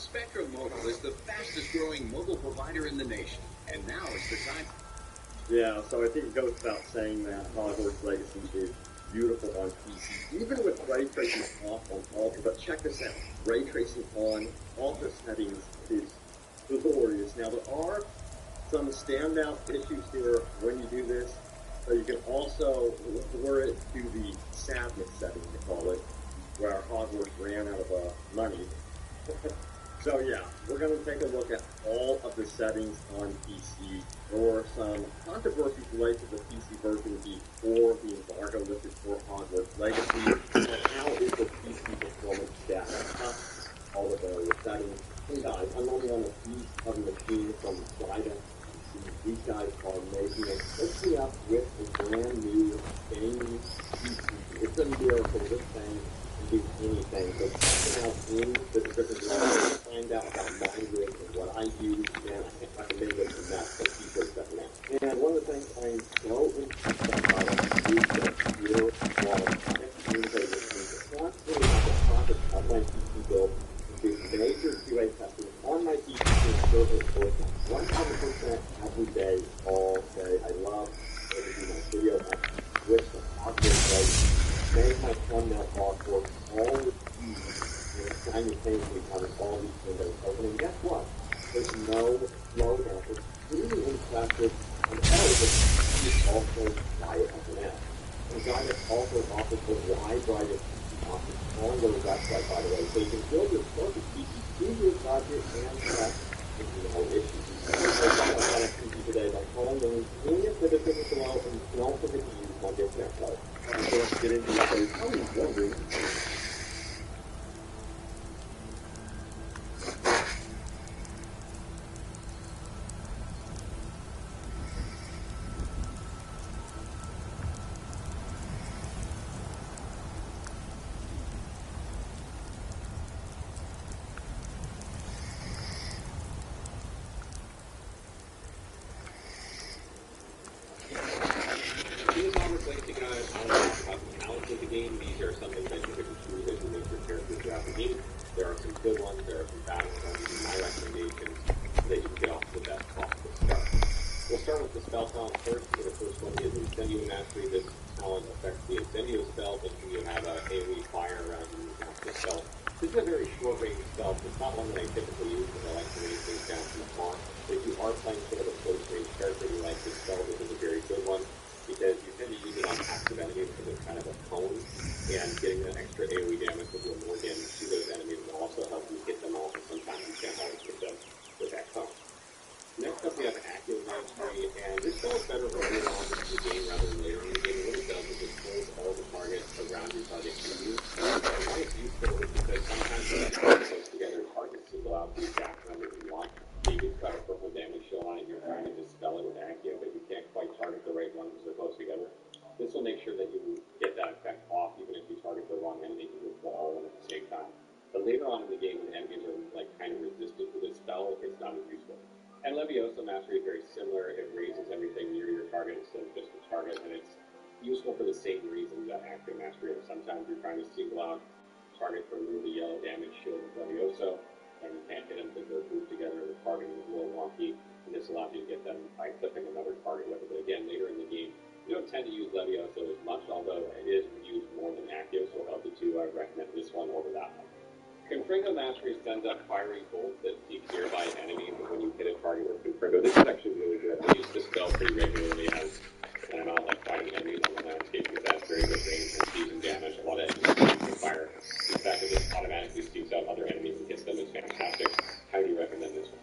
Spectrum Mobile is the fastest growing mobile provider in the nation, and now is the time. Yeah, so I think it goes without saying that Hogwarts Legacy is beautiful on PC, even with ray tracing off on Ultra. But check this out, ray tracing on Ultra settings is glorious. Now there are some standout issues here when you do this. So you can also lower it to the sadness setting, they call it, where Hogwarts ran out of money. So yeah, we're going to take a look at all of the settings on PC. There were some controversies related to the PC version before the embargo lifted for Hogwarts Legacy, and how is the PC performance status up, all the various settings. And guys, I'm only on a piece of the machine from Skyrim. These guys are making it hook me up with a brand new gaming PC. It's a miracle, this thing can do anything. So check it out in the description below to find out about my rig and what I use, and I can't recommend it enough, so keep those checking out. And one of the things I'm so impressed about is the pure quality. I have communicated with me constantly about the process of my PC build, do major QA testing on my PC to ensure it works 100% every day, all day. I love when I do my video. I switch to Hogwarts Legacy, make my thumbnail artwork all with ease, and simultaneously having all these windows open. And guess what? There's no slowdown. It's really impressive. And it's also quiet on the net. And Giant also offers a wide variety of PC options on their website, by the way, so you can build your perfect PC to your budget and spec with no issues. Today by calling them in the description below, and don't forget to use my discount code. So let's get into it. So you're probably wondering, these are some things that you can choose as you make your character throughout the game. There are some good ones, there are some bad ones. I'll give you my recommendations so that you can get off to the best possible start. We'll start with the spell talent first. So the first one is Incendio Mastery. This talent affects the Incendio spell, but when you have a AoE fire around you, you cast the spell. This is a very short range spell. It's not one that I typically use because I like to range things down from the font. But if you are playing sort of a close range character, you like this spell, this is a very good one, because you tend to use it on active enemies because it's kind of a cone, and getting that extra AoE damage will do more damage to those enemies and also help you hit them all, and sometimes you can't always hit them with that cone. Next up we have Active Mastery, and this spell is better earlier on in the game rather than later in the game. What it does is it pulls all the targets around your target to you. And why it's useful is because sometimes when you close together targets to go out the exact number you want. Maybe you've got a purple damage show on it, you're trying to dispel it with Accio, but you can't quite target the right ones because they're close together. This will make sure that you get that effect off, even if you target the wrong enemy, you will put all of them at the same time. But later on in the game, when enemies are like kind of resistant to this spell, it's not as useful. And Leviosa Mastery is very similar. It raises everything near your target instead of just the target, and it's useful for the same reasons that Active Mastery is. Sometimes you're trying to single out target for the yellow damage shield with Levioso, and you can't get them because they're grouped together, the targeting is a little wonky, and this allows you to get them by clipping another target with it. But again, later in the game, you don't tend to use Levioso as much, although it is used more than Accio, so of the two, I recommend this one over that one. Confringo Mastery sends up fiery bolts that seek nearby enemies when you hit a target with Confringo. This is actually really good. I use this spell pretty regularly as an amount like fighting enemies on the landscape because that's very good range and season damage. A lot of enemies can fire. The fact that this automatically seeks out other enemies and hits them is fantastic. Highly recommend this one.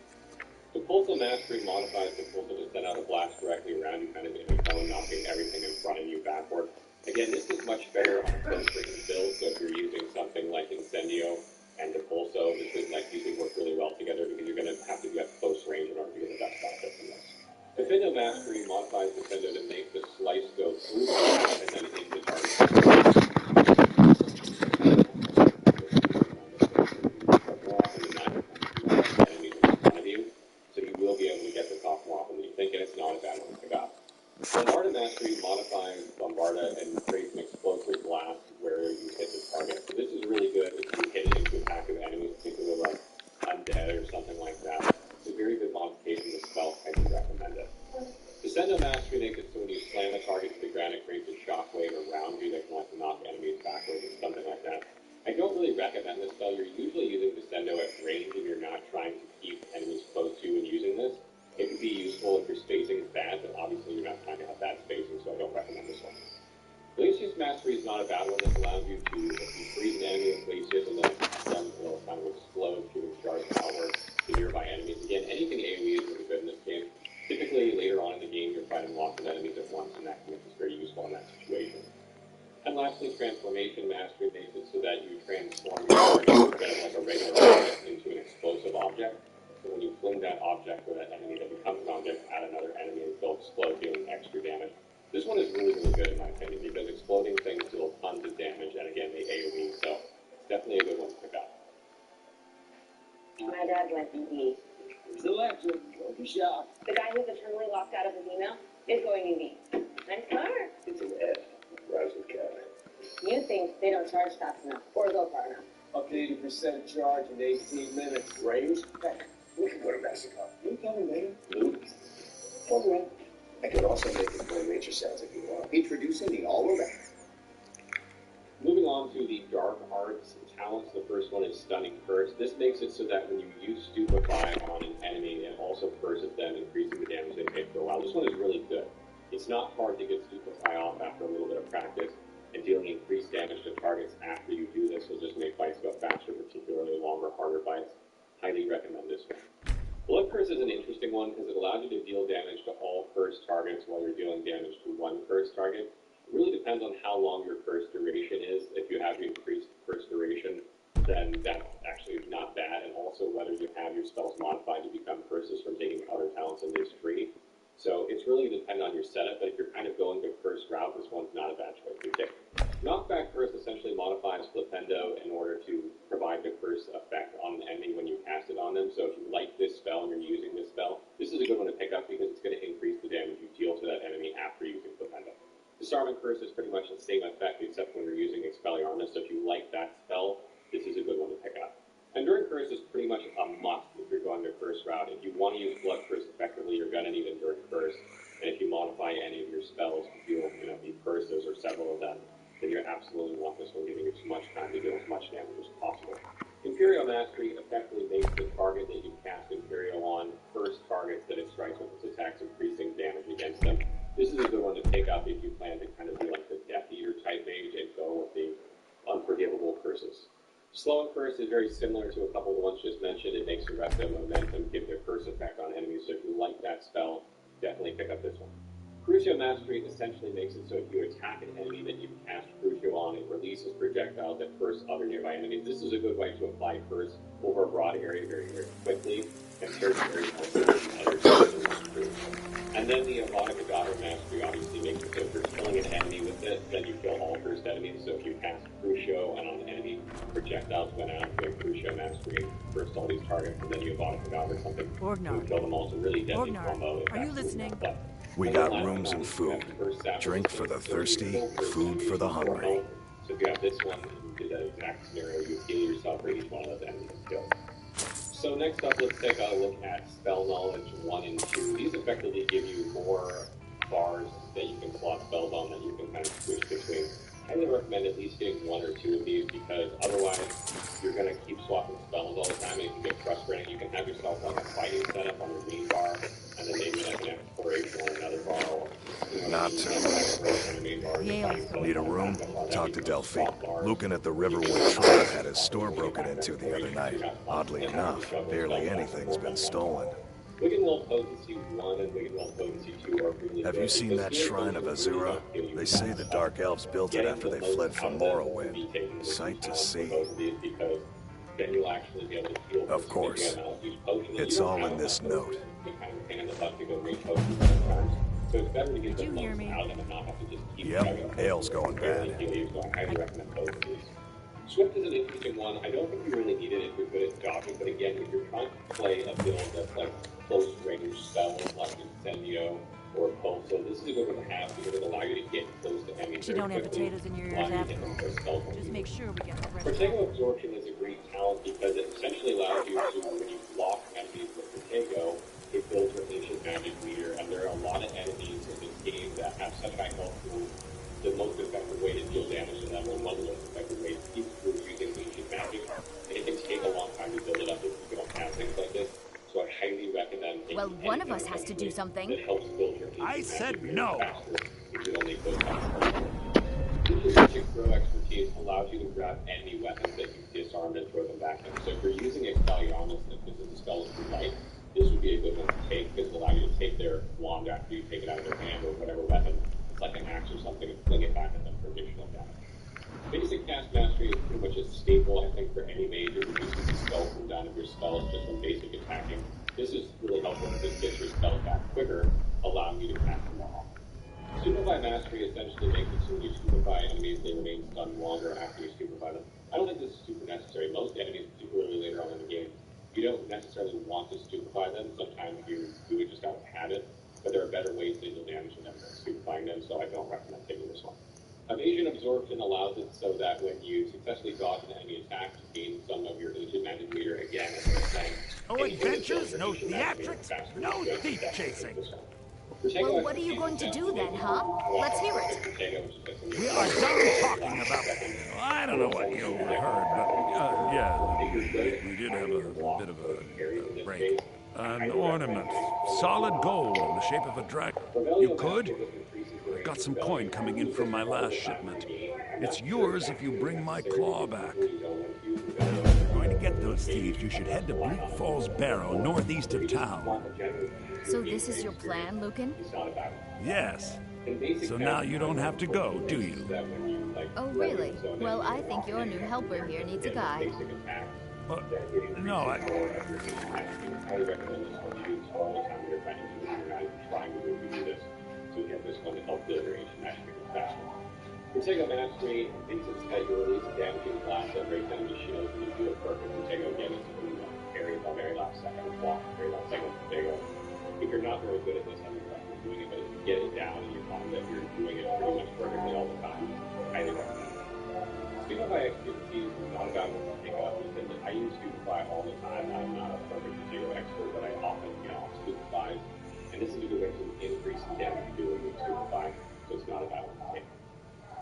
Compulsive Mastery modifies Compulsive to send out a blast directly around you, kind of in a cone, knocking everything in front of you backward. Again, this is much better on a close range build, so if you're using something like Incendio and Depulso, this would like usually work really well together because you're going to have to be at close range in order to get the best benefit from this. Defendo Mastery modifies Defendo to make the slice go through the target and then into target. So you will be able to get the top one off crescendo at range and you're not trying to keep enemies close to you when using this, it can be useful if your spacing is bad, but obviously you're not trying to have bad spacing, so I don't recommend this one. Glacius Mastery is not a bad one. This allows you to, if you freeze an enemy with Glacius and then them will kind of explode, shooting shards outward to nearby enemies. Again, anything AoE is really good in this game. Typically, later on in the game, you're fighting lots of enemies at once, and that is very useful in that situation. And lastly, Transformation Mastery makes it so that you transform your target instead of like a regular object into an explosive object. So when you fling that object or that enemy that becomes an object at another enemy, it'll explode, dealing extra damage. This one is really, really good in my opinion, because exploding things deal tons of damage, and again, they AoE, so definitely a good one to pick up. My dad went ED. Who's the legend? Don't be shocked. The guy who's eternally locked out of his email is going ED. Nice car. It's an F. Rise with Cat. You think they don't charge fast enough or go far enough? Up to 80% charge in 18 minutes. Range? Heck, we can go to Mexico. You tell me, man. Luke. Okay. I could also make it play nature sounds if you want. Introducing the all-around. Moving on to the Dark Arts talents, the first one is Stunning Curse. This makes it so that when you use Stupefy on an enemy, it also curses them, increasing the damage they take for a while. This one is really good. It's not hard to get Stupefy off after a little bit of practice, and dealing increased damage to targets after you do this will just make fights go faster, particularly longer, harder fights. Highly recommend this one. Blood Curse is an interesting one because it allows you to deal damage to all cursed targets while you're dealing damage to one cursed target. It really depends on how long your curse duration is. If you have increased curse duration, then that actually is not bad, and also whether you have your spells modified to become curses from taking other talents in this tree. So it's really dependent on your setup, but if you're kind of going the curse route, this one's not a bad choice to take. Knockback Curse essentially modifies Flipendo in order to provide the curse effect on the enemy when you cast it on them. So if you like this spell and you're using this spell, this is a good one to pick up because it's going to increase the damage you deal to that enemy after using Flipendo. Disarmament Curse is pretty much the same effect except when you're using Expelliarmus, so if you like that spell, this is a good one to pick up. Enduring Curse is pretty much a must if you're going the curse route. If you want to use Blood Curse effectively, you're going to need Enduring Curse. And if you modify any of your spells to deal with the curses or several of them, then you absolutely want this one, giving you as much time to deal as much damage as possible. Imperial Mastery effectively makes the target that you cast Imperial on first targets that it strikes with its attacks, increasing damage against them. This is a good one to pick up if you plan to kind of be like the Death Eater type mage and go with the unforgivable curses. Slow and Curse is very similar to a couple of the ones just mentioned. It makes the rest of momentum give the curse effect on enemies, so if you like that spell, definitely pick up this one. Crucio Mastery essentially makes it so if you attack an enemy that you cast Crucio on, it releases projectiles that curse other nearby enemies. This is a good way to apply curse over a broad area very, very quickly, and certain areas other. And then the Erotic Daughter Mastery obviously makes it so if you're killing an enemy with it, then you kill all cursed enemies. So if you cast Crucio and on an enemy, projectiles went out, you have Crucio Mastery, curse all these targets, and then you Erotic Daughter or something, you kill them all. So really deadly combo. Are you listening? We got rooms and food. Drink for the thirsty, food for the hungry. So if you have this one, you do that exact scenario, you heal yourself for each one of those enemies killed. So next up, let's take a look at Spell Knowledge 1 and 2. These effectively give you more bars that you can slot spells on that you can kind of switch between. I would recommend at least getting 1 or 2 of these because otherwise you're going to keep swapping spells all the time and it can get frustrating. You can have yourself like a fighting setup on your main bar and then maybe like an exploration on another bar. Or, Not to. Need a room? Talk to Delphine. Lucan at the Riverwood Tribe had his store broken into the other night. Oddly enough, barely anything's been stolen. Wiggenweld Potency 1 and Wiggenweld Potency 2 are really Have you seen that shrine of Azura? They say the Dark Elves built it after they fled from Morrowind. Sight to see. Of course. It's all in this note. Did you hear me? Yep, Ale's going bad. Swift is an interesting one. I don't think you really need it if you're good at dodging, but again, if you're trying to play a build that's like close range spells like Incendio or Pulso, this is a good one to have because it'll allow you to get close to enemies. You don't have potatoes in your ears after all. Just make sure we get the rest. Protego Absorption is a great talent because it essentially allows you to, when you block enemies with Protego, it builds your ancient magic meter, and there are a lot of enemies in this game that have such high health tools. The most effective way to deal damage to them, or one of the most effective ways, is through using ancient magic, and it can take a long time to Well, one of us has to do something. That helps build your I said no. faster if you don't make those shots. Strategic throw expertise allows you to grab enemy weapons that you disarmed and throw them back in. So if you're using Expelliarmus, if this is a skeleton light, this would be a good one to take because it allows you to take their wand after you take it out of their hand or whatever weapon. It's like an axe or something and fling it back at them for additional damage. Basic cast mastery is pretty much a staple, I think, for any mage. It reduces the spell cooldown of your spells just from basic attacking. This is really helpful because it gets your spells back quicker, allowing you to cast them all. Stupefy mastery essentially makes it so when you stupefy enemies, they remain stunned longer after you stupefy them. I don't think this is super necessary. Most enemies, particularly later on in the game, you don't necessarily want to stupefy them. Sometimes you do it just out of habit, but there are better ways to deal damage to them than stupefying them, so I don't recommend taking this one. Evasion Absorption allows it so that when you successfully dodge an enemy attack, you gain some of your ancient magic meter again as a thing. No adventures, no theatrics, no thief chasing. Well, what are you going to do then, huh? Let's hear it. We are done talking about it. I don't know what you overheard, but yeah, we did have a bit of a break. An ornament, solid gold in the shape of a dragon. You could? I've got some coin coming in from my last shipment. It's yours if you bring my claw back. If you're going to get those thieves, you should head to Bleak Falls Barrow, northeast of town. So this is your plan, Lucan? Yes. So now you don't have to go, do you? Oh, really? Well, I think your new helper here needs a guide. No, I highly recommend this one to use all the time you're trying to review this. So you have this one to help build your ancient magic faster. Protego Mastery, Vincent's schedule release a damaging blast that breaks enemy shields when you do a perfect Protego again. It's when you carry it the very last second, walk the very last second of Protego. If you're not very good at this, I would recommend doing it, but if you get it down and you find that you're doing it pretty much perfectly all the time, highly recommend it. Stupefy expertise is not about what you pick up, because I use Stupefy all the time. I'm not a perfect Protego expert, but I often get off Stupefy. And this is a good way to increase the damage you do when you stupefy, so it's not about what you take.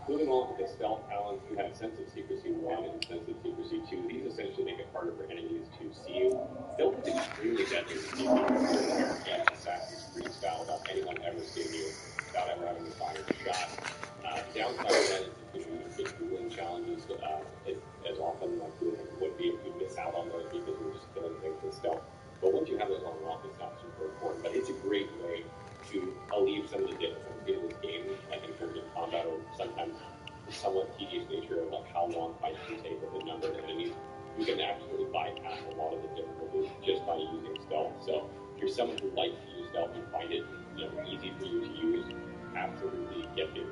Moving on to the stealth talents, we have Sense of Secrecy 1 and Sense of Secrecy 2. These essentially make it harder for enemies to see you. Stealth is extremely deadly to see you in Assassin's Creed style without anyone ever seeing you, without ever having to fire a shot. The downside of that is if you lose the dueling challenges as often like you would be if you miss out on those because you're just killing things with stealth. But once you have those unlocked, it's not super important. But it's a great way to alleviate some of the difficulty in this game, like in terms of combat or sometimes the somewhat tedious nature of like how long fights can take with a number of enemies. You can actually bypass a lot of the difficulties just by using stealth. So if you're someone who likes to use stealth and find it easy for you to use, absolutely get it.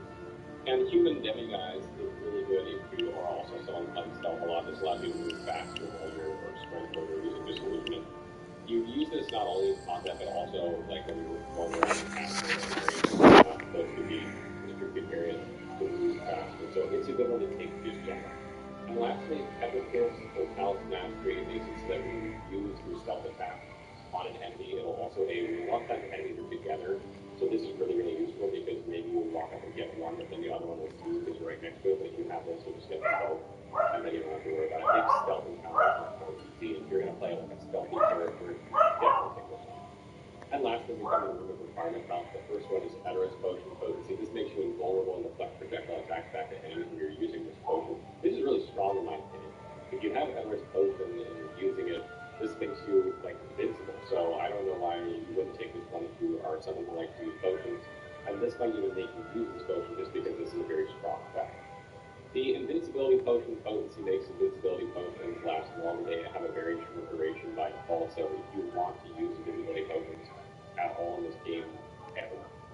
And human demiguise is really good if you are also someone playing stealth a lot. This allows you to move faster while you're sprint or you're using disillusionment. You use this not only in combat, but also like when you're going around the castle areas, those could be restricted areas to move faster. So it's a good one to take just general. And lastly, overhears or talent mastery makes it so that when you use your stealth attack on an enemy, it'll also a lot of times enemies are together. So this is really, really useful because maybe you walk up and get one, but then the other one will see because you're right next to it. But if you have this, you'll just get them both. And then you don't have to worry about it. It makes stealth encounters much more easy. If you're going to play like a stealthy character, definitely take this one. And lastly, we come to the room of requirement balance. The first one is Atone potion potency. This makes you invulnerable and deflect projectile attacks back at enemies when you're using this potion. This is really strong in my opinion. If you have Atone potion and you're using it, this makes you like invincible. So I don't know why you wouldn't take this one if you are someone who likes to use potions. And this might even make you use this potion just because this is a very strong effect. The invincibility potion potency makes invincibility potions last long. They have a very short duration by default, so if you want to use invincibility potions at all in this game,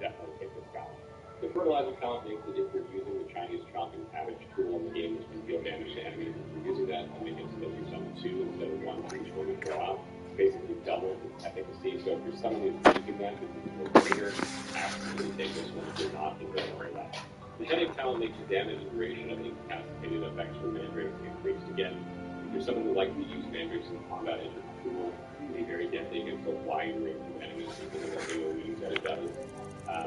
definitely take this talent. The fertilizer talent makes it if you're using the Chinese chopping cabbage tool in the game, which can deal damage to enemies. If you're using that, and make it so that you summon 2 instead of 1 for each one you throw out. Basically double the efficacy. So if you're someone who's using that, this is more bigger, absolutely take this one. If you're not, then don't worry about it. The Genetic talent makes the damage and duration of incapacitated effects from mandrakes increased again. If you're someone who likes to use mandrakes in combat as your tool, it can be very deadly against a wide range of enemies because of the AoE that it does.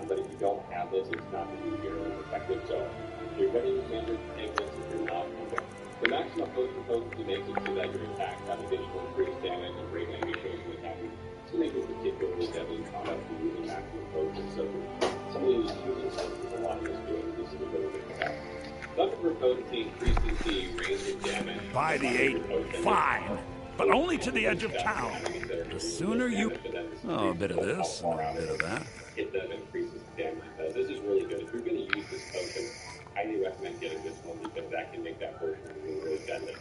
But if you don't have this, it's not going to be nearly as effective. So if you're going to use mandrakes, take this. If you're not, okay. The maximum potion potency makes it so that your attacks have additional increased damage and great enemy shows when attacking. This will make it particularly deadly try the 8, fine. But only to the edge of town. The sooner you... Oh, a bit of this and a bit of that. It increases stamina. This is really good. If you're going to use this potion, I highly recommend getting this one because that can make that potion really, really deadly.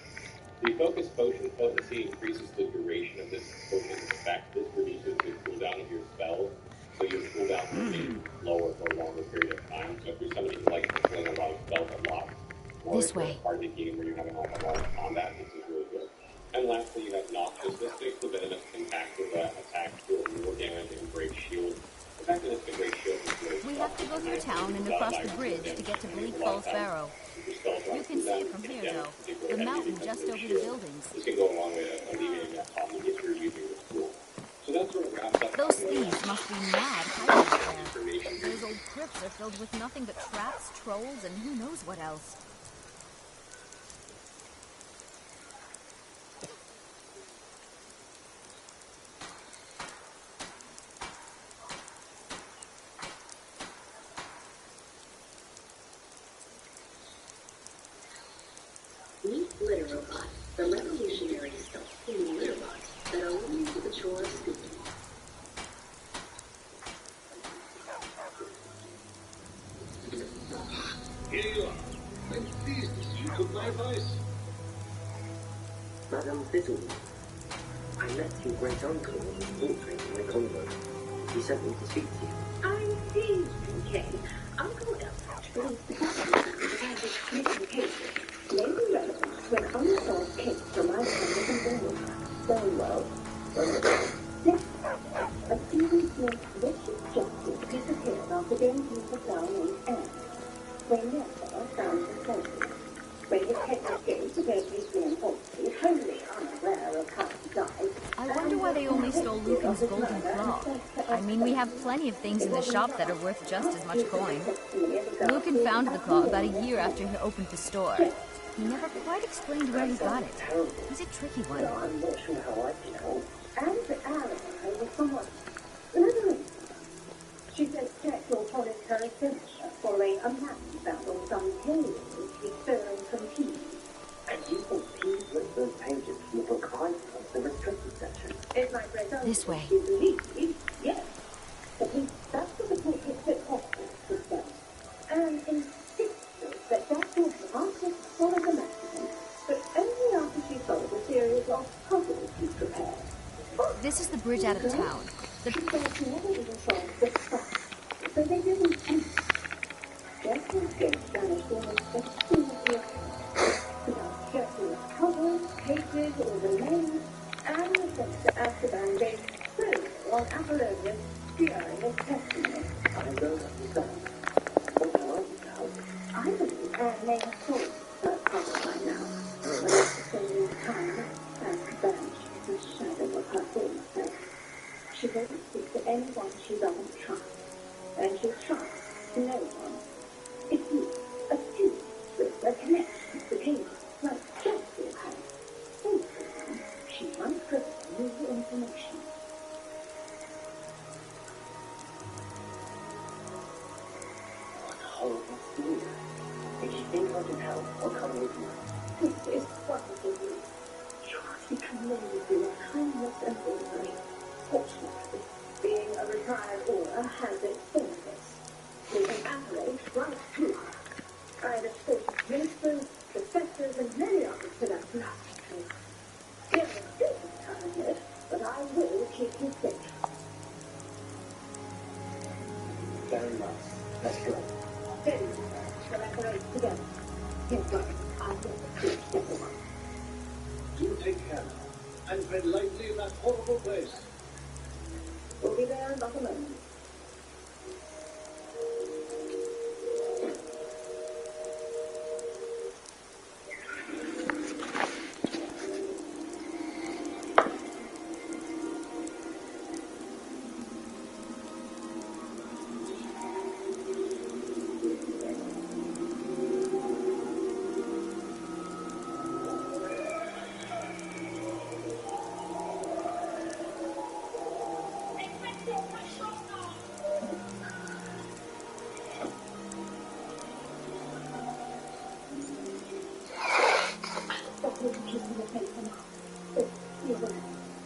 The focus potion potency increases the duration of this potion's effect. This reduces the cooldown of your spells, so your cooldown will be lower for a longer period of time. So if you're somebody who likes to play a lot of spells a lot, or This way. part of the game where you're having like a lot of combat, this is really good. And lastly, you have Noxious. This makes the venomous impacted attacks deal more damage and break shield. The fact that it's a great shield is really We have to go through town and across the bridge to get to Bleak Falls Barrow. You can see it from here, though. The mountain just over the buildings. This can go a long way to alleviating that problem if you're using this tool. So that sort of wraps up. Those thieves must be mad hiding there. Those old crypts are filled with nothing but traps, trolls, and who knows what else. Meet litter robots, the revolutionary self-cleaning litter bots that are willing to the chore of scooping. Here you are. I'm pleased to see you took my advice. Madame Fizzlewood, I met your great uncle on the portrait in my convo. He sent me to speak to you. I'm pleased you came. Uncle Elf believes the missing cases may be relevant to an unsolved case from my family in Stonewall. Next, a seriously vicious justice disappeared after being people down in air. They never found his senses. When his head was given supposedly reinforcedly, wholly unaware of how he died. I wonder why they only stole Lucan's golden claw. I mean, we have plenty of things in the shop that are worth just as much coin. Lucan found the claw about a year after he opened the store. He never quite explained where he got it. He's a tricky one. I'm not sure how I can help. And the alibi was someone. Remember, she said check your solitary signature following a map found on some page to be stolen from peas. And you think Pease ripped those pages from the book of items, the restricted section? It's my great uncle. This way. You believe? Yes. At least that's what the portrait fit hospital said. And insisted that that was the artist followed the Mexican, but only after she followed a series of puzzles he prepared. This is the bridge out of town. She said she never even solved the stuff, so they didn't eat. Just as good vanished almost as soon as he appeared, without checking the covers, pages, or the names, and the sense that Azkaban based solely on Apollonius spurious testimony. I don't understand. What can I do to help? I believe Anne may have solved that puzzle by now, but at the same time, Azkaban is the shadow of her former self. She doesn't speak to anyone she doesn't trust, and she trusts no one. If you, a student with a connection to Cambridge, like Shakespeare has, think of them, she might provide new information. What a horrible story. If you think I can help, I'll come with you. This is wonderful news. You must be commended for your kindness and bravery. Fortunately, being a retired aura has its benefits. With an accolade right through her. I have spoken to ministers, professors, and many others to that philosophy. He is still talented, but I will keep you safe. Very nice. Let's go. Very well. Shall I go together? Yes, sir. I will preach everyone. Do take care now, and tread lightly in that horrible place. We'll be there in about a moment.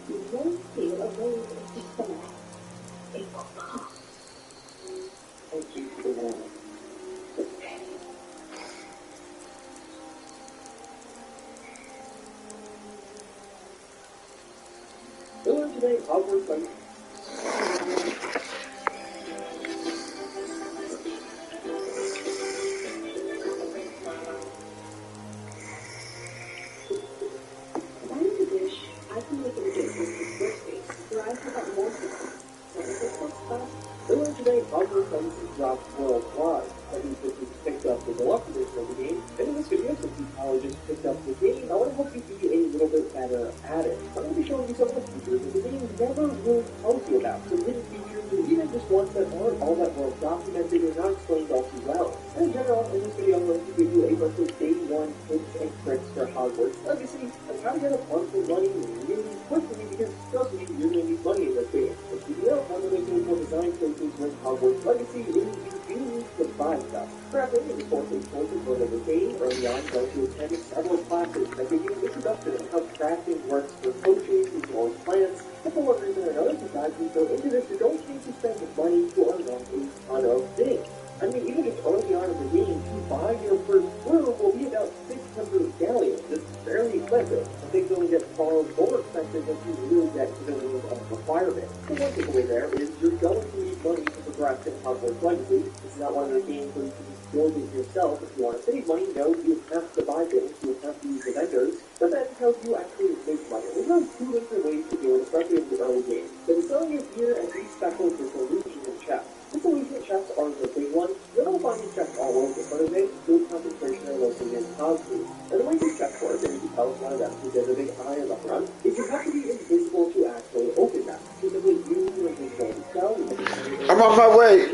You won't feel a wave of despair. It will pass. Thank you for the warning. Earlier today, Hogwarts went. If I make a dish, I can make it a dish with the squarespace, where I have about more people. So if it looks fast, Earlier today, Hogwarts Legacy dropped worldwide. That means that you picked up the deluxe edition of the game. And in this video, since you probably just picked up the game, I want to help you be a little bit better at it. I'm going to be showing you some of the features that the game never really tells you about. Some hidden features, and even just ones that aren't all that well documented or not explained all too well. And in general, in this video, I'm going to give you a bunch of day one tips and tricks for Hogwarts Legacy and how to get a bunch of money really quickly, because trust me, you're going to need money in this game. This video, I'm going to make more design choices with Hogwarts Legacy, and you do need to buy stuff. Currently, in the course choices for the game, early on, going to attend several classes that give you an introduction to how crafting works for potions as well as plants. And for one reason or another, besides you go into this, you don't need to spend money to unlock a ton of things. I mean, even just early on in the game, to buy your first brew will be about 600 galleons. It's fairly expensive. I think they'll get far more expensive once you really get to the means of requirements. The one takeaway there is you're going to need money to progress in Hogwarts Legacy. This is not one of the games where you can just build it yourself. If you want to save money, no, you have to buy things, you have to use the vendors. But that tells you actually make money. There's no two different ways to do it, especially in the early game. But it's telling you here as these specials for solutions and chests. The solution chests are the big ones. You're going to find these chests all over, but they good concentration are located in Hogsmeade. And the way these chests work, and you can tell it's one of them because there's a big eye on the front, is you have to be invisible to actually open them. So simply use your invisibility spell. I'm on my way.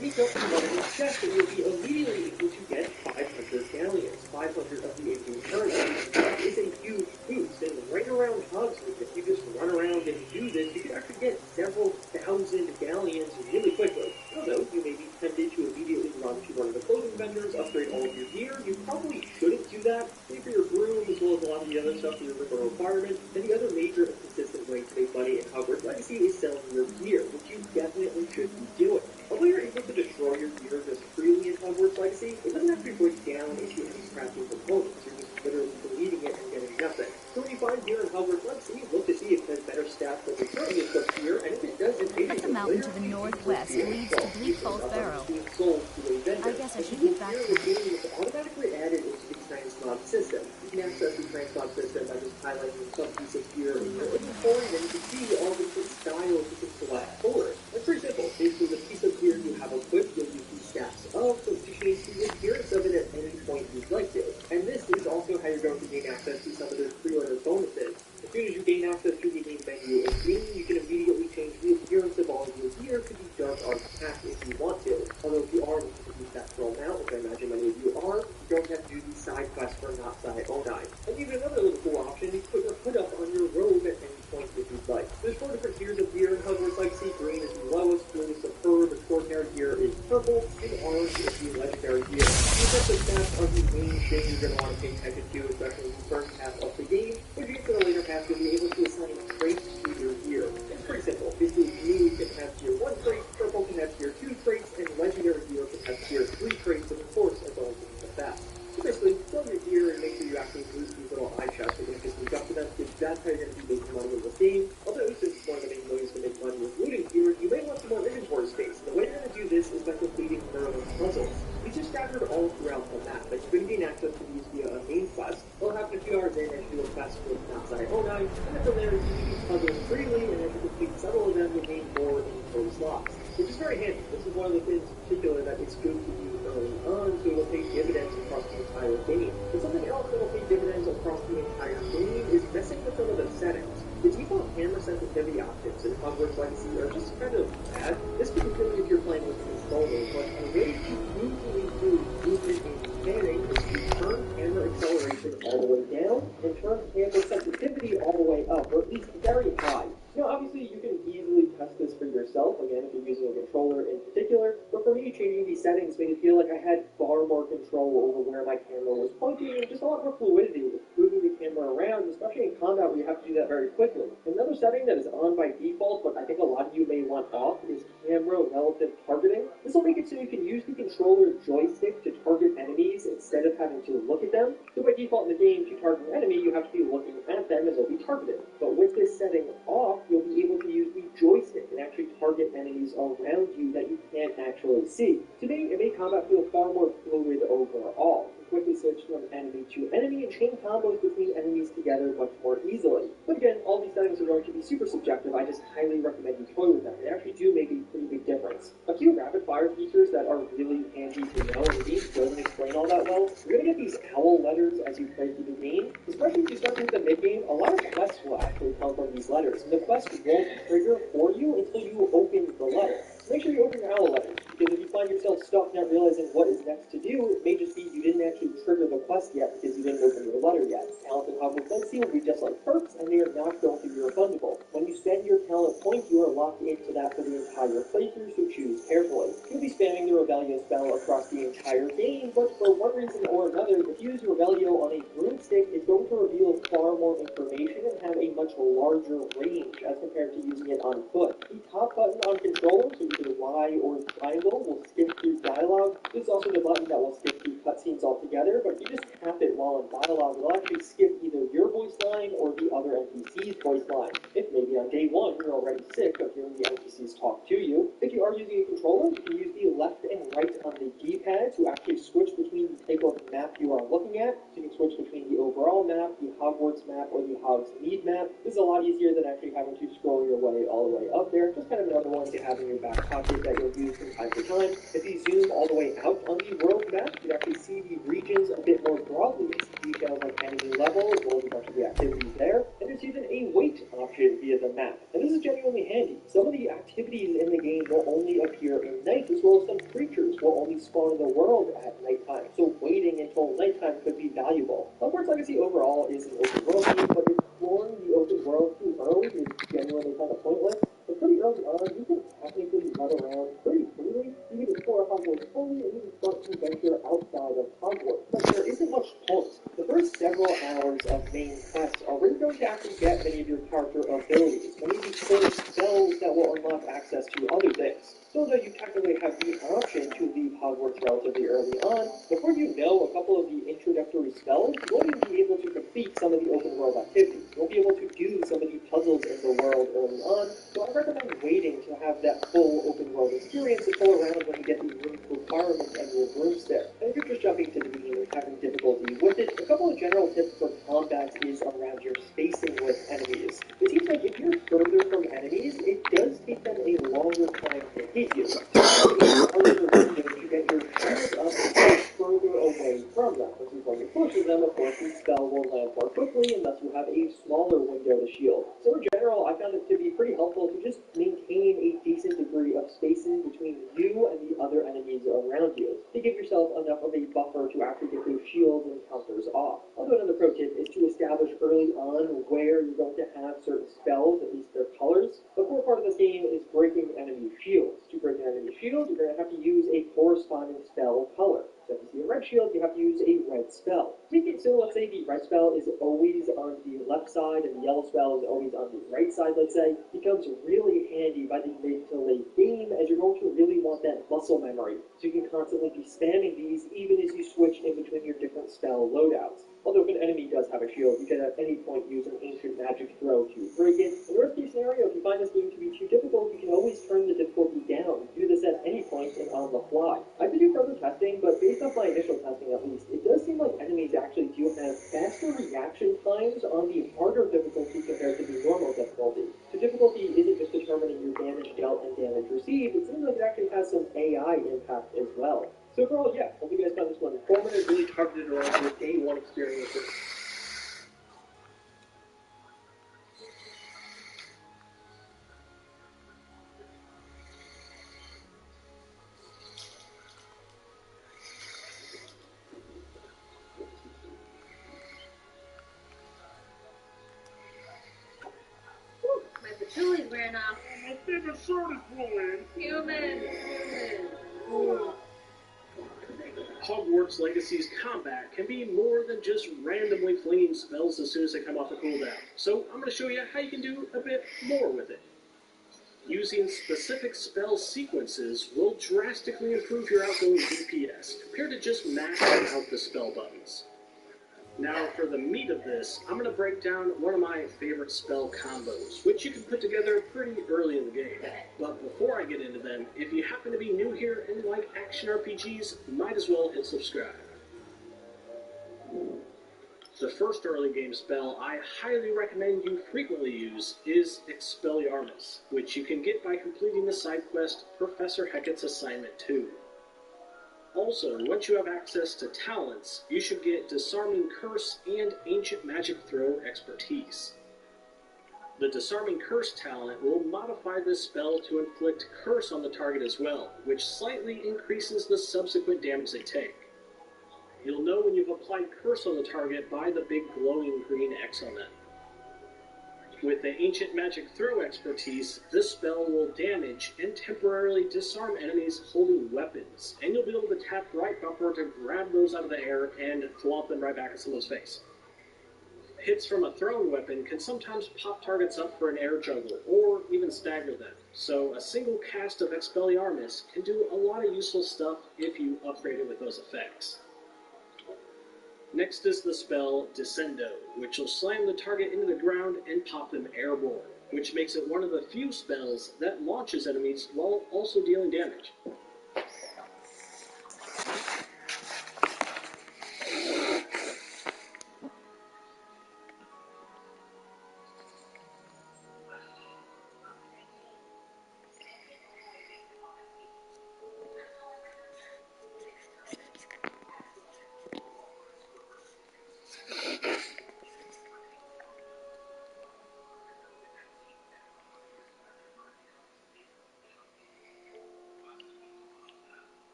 Sneak up to one of these chests and you'll be immediately able to get 500 galleons, 500 of the in-game currency. That is a huge boost, and right around Hogsmeade, if you just run around and do this, you can actually get several thousand galleons really quickly. Although you may be tempted to immediately run to one of the clothing vendors, upgrade all of your gear, you probably shouldn't do that. Pay for your broom as well as a lot of the other stuff for your regular requirement. And the other major and consistent way to make money in Hogwarts Legacy is selling your gear, which you definitely should be doing. Although you're able to destroy your gear just freely in Hogwarts Legacy, it doesn't actually break down into any crafting components. You're just literally deleting it and getting nothing. So when you find gear in Hogwarts Legacy, look to see if there's better stats that you're currently equipped here, and if it does, it may The mountain to the northwest leads to Bleak Falls Barrow. I guess I should get back to it. It's automatically added into the transmog system. You can access the transmog system by just highlighting some piece of gear in your inventory, and then you can see all the different styles you can select for it. It's pretty simple. Basically, the piece of gear you have equipped, you'll use these stats of, so you can see the appearance of it at any point you'd like to. And this is also how you're going to gain access to some of those pre-order bonuses. As soon as you gain access to the main menu in game, you can immediately change the appearance of all of your gear to be dark artifact if you want to. Although if you are looking to use that for now, which I imagine many of you are, you don't have to do these side quests for not atone. And even another little cool option, you put your hood up on your robe at any point if you'd like. There's 4 different tiers of gear in Hogwarts Legacy. Green is the lowest, blue is superb, extraordinary gear is purple, and orange is the legendary gear. These types of stats are the main thing you're going to want to pay attention to, especially in the first half of the game. When you get to the later half, you'll be able to assign traits to your gear. It's pretty simple. Basically, blue can have tier 1 traits, purple can have tier 2 traits, and legendary gear can have tier 3 traits, and of course, as always, the best. So basically, fill your gear and make sure you actually use these little eye chests. We're going to just sneak up to them, because that's how you're going to be making money in this game. Although, since one of the main ways to make money with looting gear, you may want some more inventory space. The way you're going to do this is by completing thorough puzzles. These are scattered all throughout the map, but you can gain access to these via a main quest. It'll happen a few hours in as you do a quest with outside atone, and then from there you can do these puzzles freely, and as you complete several of them, you gain more inventory slots. Which is very handy. This is one of the things in particular that it's good to do early on, so it'll pay dividends across the entire game. But something else that will pay dividends across the entire game is messing with some of the settings. The default camera sensitivity options in Hogwarts Legacy are just kind of bad. This particularly if you're playing with a controller, but a way to usually do movement and scanning is to turn camera acceleration all the way down and turn camera sensitivity all the way up, or at least very high. Now, obviously, you can easily test this for yourself, again, if you're using a controller in particular, but for me, changing these settings made it feel like I had far more control over where my camera was pointing, and just a lot more fluidity with moving the camera around, especially in combat where you have to do that very quickly. Another setting that is on by default, but I think a lot of you may want off, is camera relative targeting. This will make it so you can use the controller joystick to target enemies instead of having to look at them. So by default in the game, to target an enemy, you have to be looking at them as they'll be targeted. But with this setting off, you'll be able to use the joystick and actually target enemies around you that you can't actually see. To me, it made combat feel far more fluid overall. You quickly switch from enemy to enemy and chain combos between enemies together much more easily. But again, all these settings are going to be super subjective. I just highly recommend you toy with them. They actually do make a pretty big difference. A few rapid fire features that are really handy to know, and the game doesn't explain all that well. You're going to get these owl letters as you play through the game. Especially if you start with the mid-game, a lot of quests will actually come from these letters. And the quest won't trigger for you until you open the letter. So make sure you open your owl letters, because if you find yourself stuck not realizing what is next to do, it may just be you didn't actually trigger the quest yet because you didn't open your letter yet. Talent and Hogwarts Legacy will be just like perks, and they are not going to be refundable. When you spend your talent point, you are locked into that for the entire playthrough, so choose carefully. You'll be spamming the Revelio spell across the entire game, but for one reason or another, if you use Revelio on a broomstick, it's going to reveal far more information and have a much larger range as compared to using it on foot. The top button on controller, so either Y or triangle, will skip through dialogue. This is also the button that will skip through cutscenes altogether, but if you just tap it while in dialogue, it'll actually skip either your voice line or the other NPC's voice line. If maybe on day one you're already sick of hearing the NPCs talk to you, if you are using a controller, you can use the left and right on the D-pad to actually switch between the type of map you are looking at. So you can switch between the overall map, the Hogwarts map, or the Hogsmeade map. This is a lot easier than actually having to scroll your way all the way up there. Just kind of another one to have in your back pocket that you'll use from time to time. If you zoom all the way out on the world map, you can actually see the regions a bit more broadly. It's details like enemy level, as well as a bunch of the activities there. And there's even a weight option via the map. And this is genuinely handy. Some of the activities in the game will only appear in night, as well as some creatures will only spawn in the world at nighttime. So waiting until nighttime could be valuable. Hogwarts Legacy overall is an open world game, but exploring the open world too early is genuinely kind of pointless. But pretty early on, you can technically run around pretty freely. You can explore Hogwarts fully, and you can start to venture outside of Hogwarts. But there isn't much point. The first several hours of main quests are where you're going to actually get many of your character abilities. When you for spells that will unlock access to other things. So though you technically have the option to leave Hogwarts relatively early on, before you know a couple of the introductory spells, you won't even be able to complete some of the open world activities. You won't be able to do some of the puzzles in the world early on, so I recommend waiting to have that full open world experience to pull around when you get the room requirements and your rooms there. And if you're just jumping to the beginning and having difficulty with it, a couple of general tips for combat is around your spacing with enemies. It seems like if you're further from enemies, it does take them a longer time to hit you. So it's harder to get your shield up and further away from them. Since when you're close to them, of course, the spell will land more quickly, and thus you have a smaller window to shield. So in general, I found it to be pretty helpful to just maintain a decent degree of spacing between you and the other enemies around you, to give yourself enough of a buffer to actually get those shields and counters off. Although another pro tip is to establish early on where you're going to have certain spells, at least their colors. The core part of this game is breaking enemy shields. To break an enemy shield, you're going to have to use a corresponding spell color. So if you see a red shield, you have to use a red spell. Make it so, let's say the red spell is always on the left side and the yellow spell is always on the right side, let's say, becomes really handy by the mid to late game, as you're going to really want that muscle memory. So you can constantly be spamming these even as you switch in between your different spell loadouts. Although if an enemy does have a shield, you can at any point use an ancient magic throw to break it. In the worst case scenario, if you find this game to be too difficult, you can always turn the difficulty down. Do this at any point and on the fly. I have to do further testing, but based off my initial testing at least, it does seem like enemies actually do have faster reaction times on the harder difficulty compared to the normal difficulty. So difficulty isn't just determining your damage dealt and damage received, it seems like it actually has some AI impact as well. So overall, yeah, hope you guys found this one informative, really targeted around your day one experience. My patchouli's wearing off. My favorite sword is ruined. Human. Hogwarts Legacy's combat can be more than just randomly flinging spells as soon as they come off a cooldown. So I'm going to show you how you can do a bit more with it. Using specific spell sequences will drastically improve your outgoing DPS compared to just maxing out the spell buttons. Now, for the meat of this, I'm going to break down one of my favorite spell combos, which you can put together pretty early in the game. But before I get into them, if you happen to be new here and like action RPGs, might as well hit subscribe. The first early game spell I highly recommend you frequently use is Expelliarmus, which you can get by completing the side quest Professor Hecat's Assignment 2. Also, once you have access to talents, you should get Disarming Curse and Ancient Magic Throw expertise. The Disarming Curse talent will modify this spell to inflict curse on the target as well, which slightly increases the subsequent damage they take. You'll know when you've applied curse on the target by the big glowing green X on them. With the Ancient Magic Throw expertise, this spell will damage and temporarily disarm enemies holding weapons, and you'll be able to tap right bumper to grab those out of the air and flop them right back at someone's face. Hits from a thrown weapon can sometimes pop targets up for an air juggle, or even stagger them, so a single cast of Expelliarmus can do a lot of useful stuff if you upgrade it with those effects. Next is the spell Descendo, which will slam the target into the ground and pop them airborne, which makes it one of the few spells that launches enemies while also dealing damage.